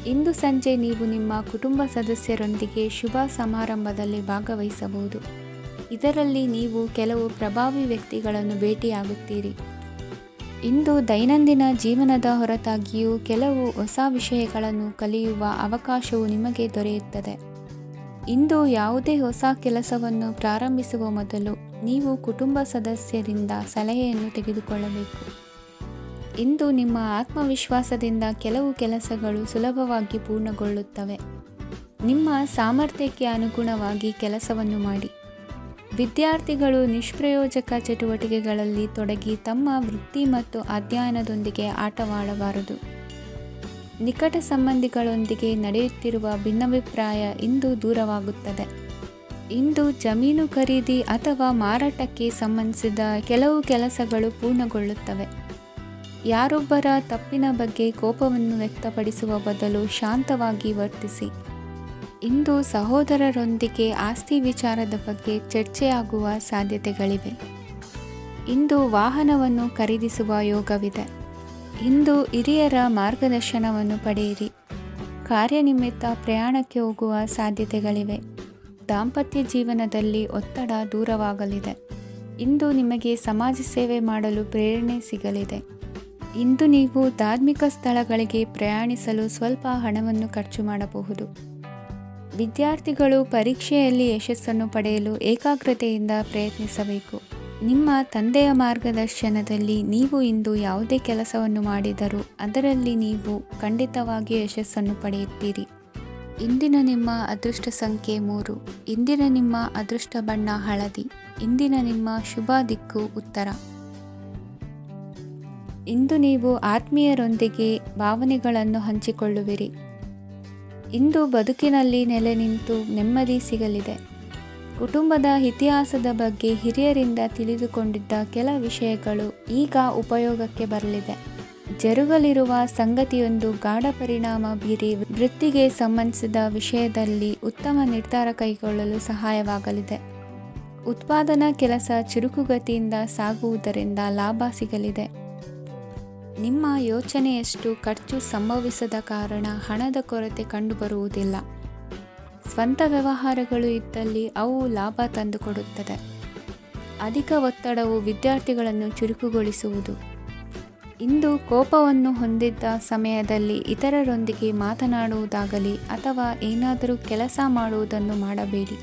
ಇಂದು ಸಂಜೆ ನೀವು ನಿಮ್ಮ ಕುಟುಂಬ ಸದಸ್ಯರೊಂದಿಗೆ ಶುಭ ಸಮಾರಂಭದಲ್ಲಿ ಭಾಗವಹಿಸಬಹುದು. ಇದರಲ್ಲಿ ನೀವು ಕೆಲವು ಪ್ರಭಾವಿ ವ್ಯಕ್ತಿಗಳನ್ನು ಭೇಟಿಯಾಗುತ್ತೀರಿ. ಇಂದು ದೈನಂದಿನ ಜೀವನದ ಹೊರತಾಗಿಯೂ ಕೆಲವು ಹೊಸ ವಿಷಯಗಳನ್ನು ಕಲಿಯುವ ಅವಕಾಶವು ನಿಮಗೆ ದೊರೆಯುತ್ತದೆ. ಇಂದು ಯಾವುದೇ ಹೊಸ ಕೆಲಸವನ್ನು ಪ್ರಾರಂಭಿಸುವ ಮೊದಲು ನೀವು ಕುಟುಂಬ ಸದಸ್ಯರಿಂದ ಸಲಹೆಯನ್ನು ತೆಗೆದುಕೊಳ್ಳಬೇಕು. ಇಂದು ನಿಮ್ಮ ಆತ್ಮವಿಶ್ವಾಸದಿಂದ ಕೆಲವು ಕೆಲಸಗಳು ಸುಲಭವಾಗಿ ಪೂರ್ಣಗೊಳ್ಳುತ್ತವೆ. ನಿಮ್ಮ ಸಾಮರ್ಥ್ಯಕ್ಕೆ ಅನುಗುಣವಾಗಿ ಕೆಲಸವನ್ನು ಮಾಡಿ. ವಿದ್ಯಾರ್ಥಿಗಳು ನಿಷ್ಪ್ರಯೋಜಕ ಚಟುವಟಿಕೆಗಳಲ್ಲಿ ತೊಡಗಿ ತಮ್ಮ ವೃತ್ತಿ ಮತ್ತು ಅಧ್ಯಯನದೊಂದಿಗೆ ಆಟವಾಡಬಾರದು. ನಿಕಟ ಸಂಬಂಧಿಗಳೊಂದಿಗೆ ನಡೆಯುತ್ತಿರುವ ಭಿನ್ನಾಭಿಪ್ರಾಯ ಇಂದು ದೂರವಾಗುತ್ತದೆ. ಇಂದು ಜಮೀನು ಖರೀದಿ ಅಥವಾ ಮಾರಾಟಕ್ಕೆ ಸಂಬಂಧಿಸಿದ ಕೆಲವು ಕೆಲಸಗಳು ಪೂರ್ಣಗೊಳ್ಳುತ್ತವೆ. ಯಾರೊಬ್ಬರ ತಪ್ಪಿನ ಬಗ್ಗೆ ಕೋಪವನ್ನು ವ್ಯಕ್ತಪಡಿಸುವ ಬದಲು ಶಾಂತವಾಗಿ ವರ್ತಿಸಿ. ಇಂದು ಸಹೋದರರೊಂದಿಗೆ ಆಸ್ತಿ ವಿಚಾರದ ಬಗ್ಗೆ ಚರ್ಚೆಯಾಗುವ ಸಾಧ್ಯತೆಗಳಿವೆ. ಇಂದು ವಾಹನವನ್ನು ಖರೀದಿಸುವ ಯೋಗವಿದೆ. ಇಂದು ಹಿರಿಯರ ಮಾರ್ಗದರ್ಶನವನ್ನು ಪಡೆಯಿರಿ. ಕಾರ್ಯನಿಮಿತ್ತ ಪ್ರಯಾಣಕ್ಕೆ ಹೋಗುವ ಸಾಧ್ಯತೆಗಳಿವೆ. ದಾಂಪತ್ಯ ಜೀವನದಲ್ಲಿ ಒತ್ತಡ ದೂರವಾಗಲಿದೆ. ಇಂದು ನಿಮಗೆ ಸಮಾಜ ಸೇವೆ ಮಾಡಲು ಪ್ರೇರಣೆ ಸಿಗಲಿದೆ. ಇಂದು ನೀವು ಧಾರ್ಮಿಕ ಸ್ಥಳಗಳಿಗೆ ಪ್ರಯಾಣಿಸಲು ಸ್ವಲ್ಪ ಹಣವನ್ನು ಖರ್ಚು ಮಾಡಬಹುದು. ವಿದ್ಯಾರ್ಥಿಗಳು ಪರೀಕ್ಷೆಯಲ್ಲಿ ಯಶಸ್ಸನ್ನು ಪಡೆಯಲು ಏಕಾಗ್ರತೆಯಿಂದ ಪ್ರಯತ್ನಿಸಬೇಕು. ನಿಮ್ಮ ತಂದೆಯ ಮಾರ್ಗದರ್ಶನದಲ್ಲಿ ನೀವು ಇಂದು ಯಾವುದೇ ಕೆಲಸವನ್ನು ಮಾಡಿದರೂ ಅದರಲ್ಲಿ ನೀವು ಖಂಡಿತವಾಗಿ ಯಶಸ್ಸನ್ನು ಪಡೆಯುತ್ತೀರಿ. ಇಂದಿನ ನಿಮ್ಮ ಅದೃಷ್ಟ ಸಂಖ್ಯೆ 3. ಇಂದಿನ ನಿಮ್ಮ ಅದೃಷ್ಟ ಬಣ್ಣ ಹಳದಿ. ಇಂದಿನ ನಿಮ್ಮ ಶುಭ ದಿಕ್ಕು ಉತ್ತರ. ಇಂದು ನೀವು ಆತ್ಮೀಯರೊಂದಿಗೆ ಭಾವನೆಗಳನ್ನು ಹಂಚಿಕೊಳ್ಳುವಿರಿ. ಇಂದು ಬದುಕಿನಲ್ಲಿ ನೆಲೆ ನಿಂತು ನೆಮ್ಮದಿ ಸಿಗಲಿದೆ. ಕುಟುಂಬದ ಇತಿಹಾಸದ ಬಗ್ಗೆ ಹಿರಿಯರಿಂದ ತಿಳಿದುಕೊಂಡಿದ್ದ ಕೆಲ ವಿಷಯಗಳು ಈಗ ಉಪಯೋಗಕ್ಕೆ ಬರಲಿದೆ. ಜರುಗಲಿರುವ ಸಂಗತಿಯೊಂದು ಗಾಢ ಪರಿಣಾಮ ಬೀರಿ ವೃತ್ತಿಗೆ ಸಂಬಂಧಿಸಿದ ವಿಷಯದಲ್ಲಿ ಉತ್ತಮ ನಿರ್ಧಾರ ಕೈಗೊಳ್ಳಲು ಸಹಾಯವಾಗಲಿದೆ. ಉತ್ಪಾದನಾ ಕೆಲಸ ಚುರುಕುಗತಿಯಿಂದ ಸಾಗುವುದರಿಂದ ಲಾಭ ಸಿಗಲಿದೆ. ನಿಮ್ಮ ಯೋಚನೆಯಷ್ಟು ಖರ್ಚು ಸಂಭವಿಸದ ಕಾರಣ ಹಣದ ಕೊರತೆ ಕಂಡುಬರುವುದಿಲ್ಲ. ಸ್ವಂತ ವ್ಯವಹಾರಗಳು ಇದ್ದಲ್ಲಿ ಅವು ಲಾಭ ತಂದುಕೊಡುತ್ತದೆ. ಅಧಿಕ ಒತ್ತಡವು ವಿದ್ಯಾರ್ಥಿಗಳನ್ನು ಚುರುಕುಗೊಳಿಸುವುದು. ಇಂದು ಕೋಪವನ್ನು ಹೊಂದಿದ್ದ ಸಮಯದಲ್ಲಿ ಇತರರೊಂದಿಗೆ ಮಾತನಾಡುವುದಾಗಲಿ ಅಥವಾ ಏನಾದರೂ ಕೆಲಸ ಮಾಡುವುದನ್ನು ಮಾಡಬೇಡಿ.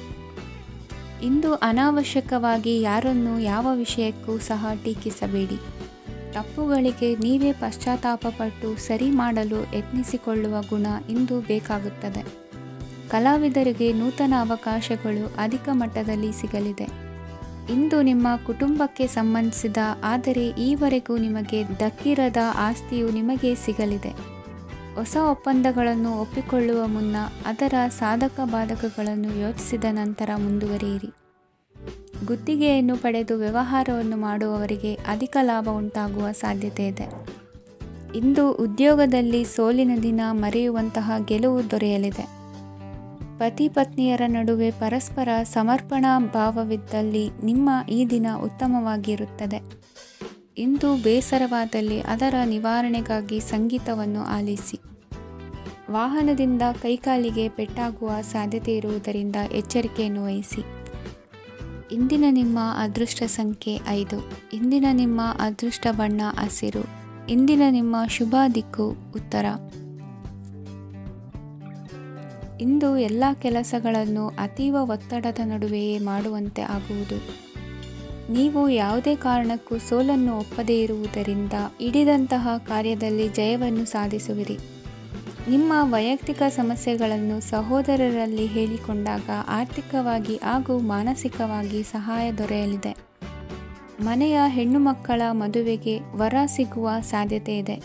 ಇಂದು ಅನಾವಶ್ಯಕವಾಗಿ ಯಾರನ್ನು ಯಾವ ವಿಷಯಕ್ಕೂ ಸಹ ಟೀಕಿಸಬೇಡಿ. ತಪ್ಪುಗಳಿಗೆ ನೀವೇ ಪಶ್ಚಾತ್ತಾಪಪಟ್ಟು ಸರಿ ಮಾಡಲು ಯತ್ನಿಸಿಕೊಳ್ಳುವ ಗುಣ ಇಂದು ಬೇಕಾಗುತ್ತದೆ. ಕಲಾವಿದರಿಗೆ ನೂತನ ಅವಕಾಶಗಳು ಅಧಿಕ ಮಟ್ಟದಲ್ಲಿ ಸಿಗಲಿದೆ. ಇಂದು ನಿಮ್ಮ ಕುಟುಂಬಕ್ಕೆ ಸಂಬಂಧಿಸಿದ ಆದರೆ ಈವರೆಗೂ ನಿಮಗೆ ದಕ್ಕಿರದ ಆಸ್ತಿಯು ನಿಮಗೆ ಸಿಗಲಿದೆ. ಹೊಸ ಒಪ್ಪಂದಗಳನ್ನು ಒಪ್ಪಿಕೊಳ್ಳುವ ಮುನ್ನ ಅದರ ಸಾಧಕ ಬಾಧಕಗಳನ್ನು ಯೋಚಿಸಿದ ನಂತರ ಮುಂದುವರಿಯಿರಿ. ಗುತ್ತಿಗೆಯನ್ನು ಪಡೆದು ವ್ಯವಹಾರವನ್ನು ಮಾಡುವವರಿಗೆ ಅಧಿಕ ಲಾಭ ಉಂಟಾಗುವ ಸಾಧ್ಯತೆ ಇದೆ. ಇಂದು ಉದ್ಯೋಗದಲ್ಲಿ ಸೋಲಿನ ದಿನ ಮರೆಯುವಂತಹ ಗೆಲುವು ದೊರೆಯಲಿದೆ. ಪತಿ ಪತ್ನಿಯರ ನಡುವೆ ಪರಸ್ಪರ ಸಮರ್ಪಣಾ ಭಾವವಿದ್ದಲ್ಲಿ ನಿಮ್ಮ ಈ ದಿನ ಉತ್ತಮವಾಗಿರುತ್ತದೆ. ಇಂದು ಬೇಸರವಾದಲ್ಲಿ ಅದರ ನಿವಾರಣೆಗಾಗಿ ಸಂಗೀತವನ್ನು ಆಲಿಸಿ. ವಾಹನದಿಂದ ಕೈಕಾಲಿಗೆ ಪೆಟ್ಟಾಗುವ ಸಾಧ್ಯತೆ ಇರುವುದರಿಂದ ಎಚ್ಚರಿಕೆಯನ್ನು ವಹಿಸಿ. ಇಂದಿನ ನಿಮ್ಮ ಅದೃಷ್ಟ ಸಂಖ್ಯೆ 5. ಇಂದಿನ ನಿಮ್ಮ ಅದೃಷ್ಟ ಬಣ್ಣ ಹಸಿರು. ಇಂದಿನ ನಿಮ್ಮ ಶುಭ ದಿಕ್ಕು ಉತ್ತರ. ಇಂದು ಎಲ್ಲ ಕೆಲಸಗಳನ್ನು ಅತೀವ ಒತ್ತಡದ ನಡುವೆಯೇ ಮಾಡುವಂತೆ ಆಗುವುದು. ನೀವು ಯಾವುದೇ ಕಾರಣಕ್ಕೂ ಸೋಲನ್ನು ಒಪ್ಪದೇ ಇರುವುದರಿಂದ ಹಿಡಿದಂತಹ ಕಾರ್ಯದಲ್ಲಿ ಜಯವನ್ನು ಸಾಧಿಸುವಿರಿ. ನಿಮ್ಮ ವೈಯಕ್ತಿಕ ಸಮಸ್ಯೆಗಳನ್ನು ಸಹೋದರರಲ್ಲಿ ಹೇಳಿಕೊಂಡಾಗ ಆರ್ಥಿಕವಾಗಿ ಹಾಗೂ ಮಾನಸಿಕವಾಗಿ ಸಹಾಯ ದೊರೆಯಲಿದೆ. ಮನೆಯ ಹೆಣ್ಣು ಮಕ್ಕಳ ಮದುವೆಗೆ ವರ ಸಿಗುವ ಸಾಧ್ಯತೆ ಇದೆ.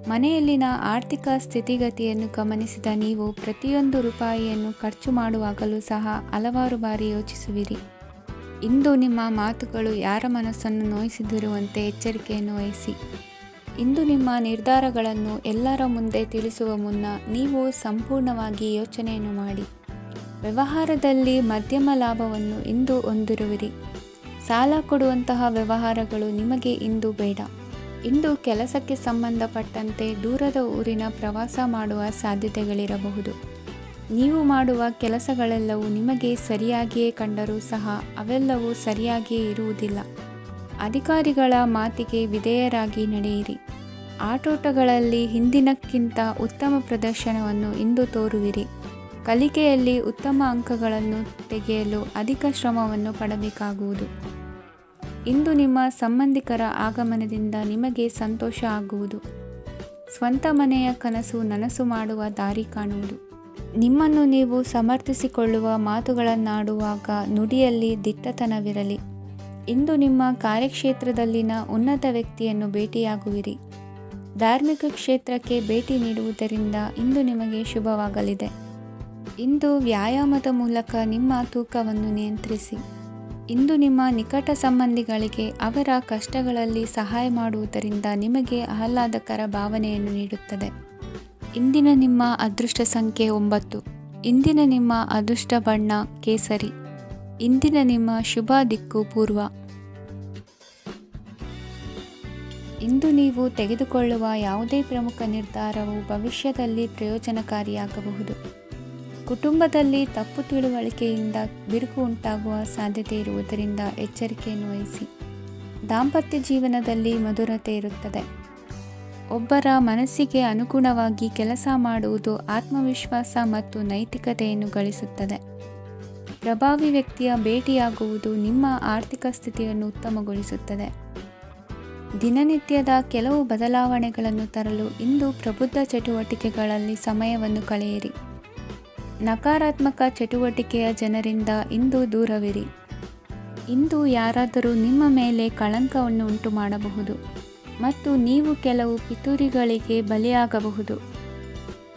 ಮನೆಯಲ್ಲಿನ ಆರ್ಥಿಕ ಸ್ಥಿತಿಗತಿಯನ್ನು ಗಮನಿಸಿದ ನೀವು ಪ್ರತಿಯೊಂದು ರೂಪಾಯಿಯನ್ನು ಖರ್ಚು ಮಾಡುವಾಗಲೂ ಸಹ ಹಲವಾರು ಬಾರಿ ಯೋಚಿಸುವಿರಿ. ಇಂದು ನಿಮ್ಮ ಮಾತುಗಳು ಯಾರ ಮನಸ್ಸನ್ನು ನೋಯಿಸಿದಿರುವಂತೆ ಎಚ್ಚರಿಕೆಯನ್ನು ವಹಿಸಿ. ಇಂದು ನಿಮ್ಮ ನಿರ್ಧಾರಗಳನ್ನು ಎಲ್ಲರ ಮುಂದೆ ತಿಳಿಸುವ ಮುನ್ನ ನೀವು ಸಂಪೂರ್ಣವಾಗಿ ಯೋಚನೆಯನ್ನು ಮಾಡಿ. ವ್ಯವಹಾರದಲ್ಲಿ ಮಧ್ಯಮ ಲಾಭವನ್ನು ಇಂದು ಹೊಂದಿರುವಿರಿ. ಸಾಲ ಕೊಡುವಂತಹ ವ್ಯವಹಾರಗಳು ನಿಮಗೆ ಇಂದು ಬೇಡ. ಇಂದು ಕೆಲಸಕ್ಕೆ ಸಂಬಂಧಪಟ್ಟಂತೆ ದೂರದ ಊರಿನ ಪ್ರವಾಸ ಮಾಡುವ ಸಾಧ್ಯತೆಗಳಿರಬಹುದು. ನೀವು ಮಾಡುವ ಕೆಲಸಗಳೆಲ್ಲವೂ ನಿಮಗೆ ಸರಿಯಾಗಿಯೇ ಕಂಡರೂ ಸಹ ಅವೆಲ್ಲವೂ ಸರಿಯಾಗಿಯೇ ಇರುವುದಿಲ್ಲ. ಅಧಿಕಾರಿಗಳ ಮಾತಿಗೆ ವಿಧೇಯರಾಗಿ ನಡೆಯಿರಿ. ಆಟೋಟಗಳಲ್ಲಿ ಹಿಂದಿನಕ್ಕಿಂತ ಉತ್ತಮ ಪ್ರದರ್ಶನವನ್ನು ಇಂದು ತೋರುವಿರಿ. ಕಲಿಕೆಯಲ್ಲಿ ಉತ್ತಮ ಅಂಕಗಳನ್ನು ತೆಗೆಯಲು ಅಧಿಕ ಶ್ರಮವನ್ನು ಪಡಬೇಕಾಗುವುದು. ಇಂದು ನಿಮ್ಮ ಸಂಬಂಧಿಕರ ಆಗಮನದಿಂದ ನಿಮಗೆ ಸಂತೋಷ ಆಗುವುದು. ಸ್ವಂತ ಮನೆಯ ಕನಸು ನನಸು ಮಾಡುವ ದಾರಿ ಕಾಣುವುದು. ನಿಮ್ಮನ್ನು ನೀವು ಸಮರ್ಥಿಸಿಕೊಳ್ಳುವ ಮಾತುಗಳನ್ನಾಡುವಾಗ ನುಡಿಯಲ್ಲಿ ದಿಟ್ಟತನವಿರಲಿ. ಇಂದು ನಿಮ್ಮ ಕಾರ್ಯಕ್ಷೇತ್ರದಲ್ಲಿನ ಉನ್ನತ ವ್ಯಕ್ತಿಯನ್ನು ಭೇಟಿಯಾಗುವಿರಿ. ಧಾರ್ಮಿಕ ಕ್ಷೇತ್ರಕ್ಕೆ ಭೇಟಿ ನೀಡುವುದರಿಂದ ಇಂದು ನಿಮಗೆ ಶುಭವಾಗಲಿದೆ. ಇಂದು ವ್ಯಾಯಾಮದ ಮೂಲಕ ನಿಮ್ಮ ತೂಕವನ್ನು ನಿಯಂತ್ರಿಸಿ. ಇಂದು ನಿಮ್ಮ ನಿಕಟ ಸಂಬಂಧಿಗಳಿಗೆ ಅವರ ಕಷ್ಟಗಳಲ್ಲಿ ಸಹಾಯ ಮಾಡುವುದರಿಂದ ನಿಮಗೆ ಆಹ್ಲಾದಕರ ಭಾವನೆಯನ್ನು ನೀಡುತ್ತದೆ. ಇಂದಿನ ನಿಮ್ಮ ಅದೃಷ್ಟ ಸಂಖ್ಯೆ 9. ಇಂದಿನ ನಿಮ್ಮ ಅದೃಷ್ಟ ಬಣ್ಣ ಕೇಸರಿ. ಇಂದಿನ ನಿಮ್ಮ ಶುಭ ದಿಕ್ಕು ಪೂರ್ವ. ಇಂದು ನೀವು ತೆಗೆದುಕೊಳ್ಳುವ ಯಾವುದೇ ಪ್ರಮುಖ ನಿರ್ಧಾರವು ಭವಿಷ್ಯದಲ್ಲಿ ಪ್ರಯೋಜನಕಾರಿಯಾಗಬಹುದು. ಕುಟುಂಬದಲ್ಲಿ ತಪ್ಪು ತಿಳುವಳಿಕೆಯಿಂದ ಬಿರುಕು ಉಂಟಾಗುವ ಸಾಧ್ಯತೆ ಇರುವುದರಿಂದ ಎಚ್ಚರಿಕೆಯನ್ನು ವಹಿಸಿ. ದಾಂಪತ್ಯ ಜೀವನದಲ್ಲಿ ಮಧುರತೆ ಇರುತ್ತದೆ. ಒಬ್ಬರ ಮನಸ್ಸಿಗೆ ಅನುಗುಣವಾಗಿ ಕೆಲಸ ಮಾಡುವುದು ಆತ್ಮವಿಶ್ವಾಸ ಮತ್ತು ನೈತಿಕತೆಯನ್ನು ಗಳಿಸುತ್ತದೆ. ಪ್ರಭಾವಿ ವ್ಯಕ್ತಿಯ ಭೇಟಿಯಾಗುವುದು ನಿಮ್ಮ ಆರ್ಥಿಕ ಸ್ಥಿತಿಯನ್ನು ಉತ್ತಮಗೊಳಿಸುತ್ತದೆ. ದಿನನಿತ್ಯದ ಕೆಲವು ಬದಲಾವಣೆಗಳನ್ನು ತರಲು ಇಂದು ಪ್ರಬುದ್ಧ ಚಟುವಟಿಕೆಗಳಲ್ಲಿ ಸಮಯವನ್ನು ಕಳೆಯಿರಿ. ನಕಾರಾತ್ಮಕ ಚಟುವಟಿಕೆಯ ಜನರಿಂದ ಇಂದು ದೂರವಿರಿ. ಇಂದು ಯಾರಾದರೂ ನಿಮ್ಮ ಮೇಲೆ ಕಳಂಕವನ್ನು ಉಂಟು ಮಾಡಬಹುದು ಮತ್ತು ನೀವು ಕೆಲವು ಪಿತೂರಿಗಳಿಗೆ ಬಲಿಯಾಗಬಹುದು.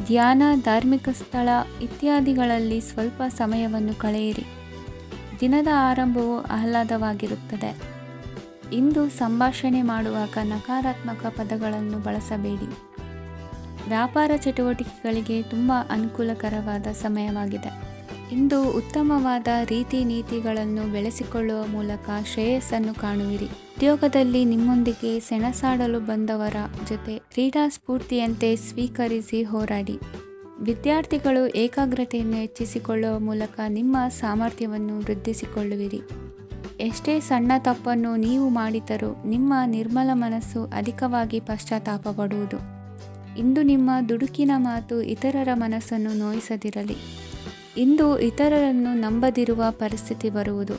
ಧ್ಯಾನ, ಧಾರ್ಮಿಕ ಸ್ಥಳ ಇತ್ಯಾದಿಗಳಲ್ಲಿ ಸ್ವಲ್ಪ ಸಮಯವನ್ನು ಕಳೆಯಿರಿ. ದಿನದ ಆರಂಭವು ಆಹ್ಲಾದವಾಗಿರುತ್ತದೆ. ಇಂದು ಸಂಭಾಷಣೆ ಮಾಡುವಾಗ ನಕಾರಾತ್ಮಕ ಪದಗಳನ್ನು ಬಳಸಬೇಡಿ. ವ್ಯಾಪಾರ ಚಟುವಟಿಕೆಗಳಿಗೆ ತುಂಬ ಅನುಕೂಲಕರವಾದ ಸಮಯವಾಗಿದೆ. ಇಂದು ಉತ್ತಮವಾದ ರೀತಿ ನೀತಿಗಳನ್ನು ಬೆಳೆಸಿಕೊಳ್ಳುವ ಮೂಲಕ ಶ್ರೇಯಸ್ಸನ್ನು ಕಾಣುವಿರಿ. ಉದ್ಯೋಗದಲ್ಲಿ ನಿಮ್ಮೊಂದಿಗೆ ಸೆಣಸಾಡಲು ಬಂದವರ ಜೊತೆ ಕ್ರೀಡಾ ಸ್ಫೂರ್ತಿಯಂತೆ ಸ್ವೀಕರಿಸಿ ಹೋರಾಡಿ. ವಿದ್ಯಾರ್ಥಿಗಳು ಏಕಾಗ್ರತೆಯನ್ನು ಹೆಚ್ಚಿಸಿಕೊಳ್ಳುವ ಮೂಲಕ ನಿಮ್ಮ ಸಾಮರ್ಥ್ಯವನ್ನು ವೃದ್ಧಿಸಿಕೊಳ್ಳುವಿರಿ. ಎಷ್ಟೇ ಸಣ್ಣ ತಪ್ಪನ್ನು ನೀವು ಮಾಡಿದರೂ ನಿಮ್ಮ ನಿರ್ಮಲ ಮನಸ್ಸು ಅಧಿಕವಾಗಿ ಪಶ್ಚಾತ್ತಾಪ ಪಡುವುದು. ಇಂದು ನಿಮ್ಮ ದುಡುಕಿನ ಮಾತು ಇತರರ ಮನಸ್ಸನ್ನು ನೋಯಿಸದಿರಲಿ. ಇಂದು ಇತರರನ್ನು ನಂಬದಿರುವ ಪರಿಸ್ಥಿತಿ ಬರುವುದು.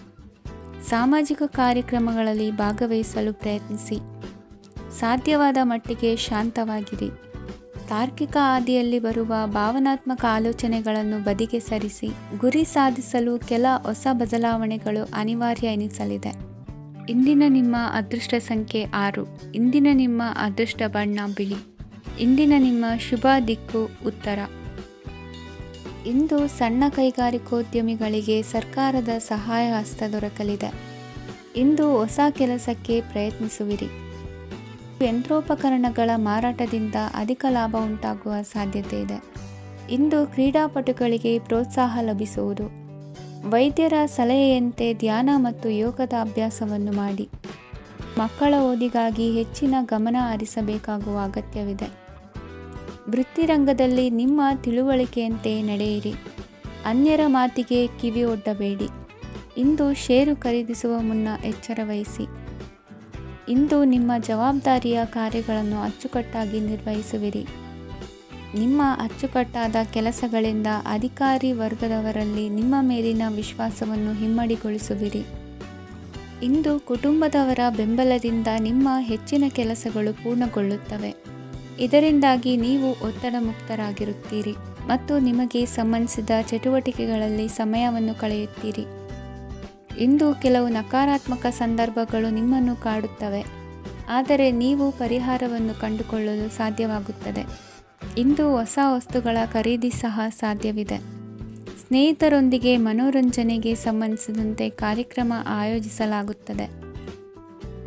ಸಾಮಾಜಿಕ ಕಾರ್ಯಕ್ರಮಗಳಲ್ಲಿ ಭಾಗವಹಿಸಲು ಪ್ರಯತ್ನಿಸಿ. ಸಾಧ್ಯವಾದ ಮಟ್ಟಿಗೆ ಶಾಂತವಾಗಿರಿ. ತಾರ್ಕಿಕ ಹಾದಿಯಲ್ಲಿ ಬರುವ ಭಾವನಾತ್ಮಕ ಆಲೋಚನೆಗಳನ್ನು ಬದಿಗೆ ಸರಿಸಿ. ಗುರಿ ಸಾಧಿಸಲು ಕೆಲ ಹೊಸ ಬದಲಾವಣೆಗಳು ಅನಿವಾರ್ಯ ಎನಿಸಲಿದೆ. ಇಂದಿನ ನಿಮ್ಮ ಅದೃಷ್ಟ ಸಂಖ್ಯೆ 6. ಇಂದಿನ ನಿಮ್ಮ ಅದೃಷ್ಟ ಬಣ್ಣ ಬಿಳಿ. ಇಂದಿನ ನಿಮ್ಮ ಶುಭ ದಿಕ್ಕು ಉತ್ತರ. ಇಂದು ಸಣ್ಣ ಕೈಗಾರಿಕೋದ್ಯಮಿಗಳಿಗೆ ಸರ್ಕಾರದ ಸಹಾಯ ಹಸ್ತ ದೊರಕಲಿದೆ. ಇಂದು ಹೊಸ ಕೆಲಸಕ್ಕೆ ಪ್ರಯತ್ನಿಸುವಿರಿ. ಯಂತ್ರೋಪಕರಣಗಳ ಮಾರಾಟದಿಂದ ಅಧಿಕ ಲಾಭ ಉಂಟಾಗುವ ಸಾಧ್ಯತೆ ಇದೆ. ಇಂದು ಕ್ರೀಡಾಪಟುಗಳಿಗೆ ಪ್ರೋತ್ಸಾಹ ಲಭಿಸುವುದು. ವೈದ್ಯರ ಸಲಹೆಯಂತೆ ಧ್ಯಾನ ಮತ್ತು ಯೋಗದ ಅಭ್ಯಾಸವನ್ನು ಮಾಡಿ. ಮಕ್ಕಳ ಓದಿಗಾಗಿ ಹೆಚ್ಚಿನ ಗಮನ ಹರಿಸಬೇಕಾಗುವ ಅಗತ್ಯವಿದೆ. ವೃತ್ತಿರಂಗದಲ್ಲಿ ನಿಮ್ಮ ತಿಳುವಳಿಕೆಯಂತೆ ನಡೆಯಿರಿ. ಅನ್ಯರ ಮಾತಿಗೆ ಕಿವಿ ಒಡ್ಡಬೇಡಿ. ಇಂದು ಷೇರು ಖರೀದಿಸುವ ಮುನ್ನ ಎಚ್ಚರ ವಹಿಸಿ. ಇಂದು ನಿಮ್ಮ ಜವಾಬ್ದಾರಿಯ ಕಾರ್ಯಗಳನ್ನು ಅಚ್ಚುಕಟ್ಟಾಗಿ ನಿರ್ವಹಿಸುವಿರಿ. ನಿಮ್ಮ ಅಚ್ಚುಕಟ್ಟಾದ ಕೆಲಸಗಳಿಂದ ಅಧಿಕಾರಿ ವರ್ಗದವರಲ್ಲಿ ನಿಮ್ಮ ಮೇಲಿನ ವಿಶ್ವಾಸವನ್ನು ಇಮ್ಮಡಿಗೊಳಿಸುವಿರಿ. ಇಂದು ಕುಟುಂಬದವರ ಬೆಂಬಲದಿಂದ ನಿಮ್ಮ ಹೆಚ್ಚಿನ ಕೆಲಸಗಳು ಪೂರ್ಣಗೊಳ್ಳುತ್ತವೆ. ಇದರಿಂದಾಗಿ ನೀವು ಒತ್ತಡ ಮುಕ್ತರಾಗಿರುತ್ತೀರಿ ಮತ್ತು ನಿಮಗೆ ಸಂಬಂಧಿಸಿದ ಚಟುವಟಿಕೆಗಳಲ್ಲಿ ಸಮಯವನ್ನು ಕಳೆಯುತ್ತೀರಿ. ಇಂದು ಕೆಲವು ನಕಾರಾತ್ಮಕ ಸಂದರ್ಭಗಳು ನಿಮ್ಮನ್ನು ಕಾಡುತ್ತವೆ, ಆದರೆ ನೀವು ಪರಿಹಾರವನ್ನು ಕಂಡುಕೊಳ್ಳಲು ಸಾಧ್ಯವಾಗುತ್ತದೆ. ಇಂದು ಹೊಸ ವಸ್ತುಗಳ ಖರೀದಿ ಸಹ ಸಾಧ್ಯವಿದೆ. ಸ್ನೇಹಿತರೊಂದಿಗೆ ಮನೋರಂಜನೆಗೆ ಸಂಬಂಧಿಸಿದಂತೆ ಕಾರ್ಯಕ್ರಮ ಆಯೋಜಿಸಲಾಗುತ್ತದೆ.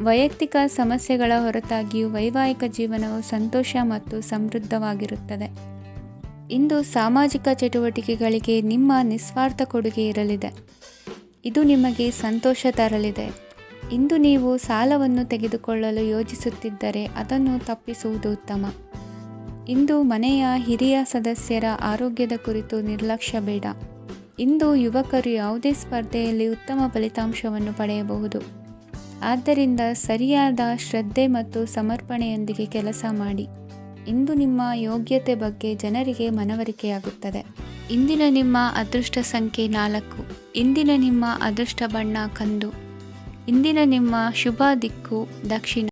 ವೈಯಕ್ತಿಕ ಸಮಸ್ಯೆಗಳ ಹೊರತಾಗಿಯೂ ವೈವಾಹಿಕ ಜೀವನವು ಸಂತೋಷ ಮತ್ತು ಸಮೃದ್ಧವಾಗಿರುತ್ತದೆ. ಇಂದು ಸಾಮಾಜಿಕ ಚಟುವಟಿಕೆಗಳಿಗೆ ನಿಮ್ಮ ನಿಸ್ವಾರ್ಥ ಕೊಡುಗೆ ಇರಲಿದೆ. ಇದು ನಿಮಗೆ ಸಂತೋಷ ತರಲಿದೆ. ಇಂದು ನೀವು ಸಾಲವನ್ನು ತೆಗೆದುಕೊಳ್ಳಲು ಯೋಜಿಸುತ್ತಿದ್ದರೆ ಅದನ್ನು ತಪ್ಪಿಸುವುದು ಉತ್ತಮ. ಇಂದು ಮನೆಯ ಹಿರಿಯ ಸದಸ್ಯರ ಆರೋಗ್ಯದ ಕುರಿತು ನಿರ್ಲಕ್ಷ್ಯ ಬೇಡ. ಇಂದು ಯುವಕರು ಯಾವುದೇ ಸ್ಪರ್ಧೆಯಲ್ಲಿ ಉತ್ತಮ ಫಲಿತಾಂಶವನ್ನು ಪಡೆಯಬಹುದು. ಆದ್ದರಿಂದ ಸರಿಯಾದ ಶ್ರದ್ಧೆ ಮತ್ತು ಸಮರ್ಪಣೆಯೊಂದಿಗೆ ಕೆಲಸ ಮಾಡಿ. ಇಂದು ನಿಮ್ಮ ಯೋಗ್ಯತೆ ಬಗ್ಗೆ ಜನರಿಗೆ ಮನವರಿಕೆಯಾಗುತ್ತದೆ. ಇಂದಿನ ನಿಮ್ಮ ಅದೃಷ್ಟ ಸಂಖ್ಯೆ 4. ಇಂದಿನ ನಿಮ್ಮ ಅದೃಷ್ಟ ಬಣ್ಣ ಕಂದು. ಇಂದಿನ ನಿಮ್ಮ ಶುಭ ದಿಕ್ಕು ದಕ್ಷಿಣ.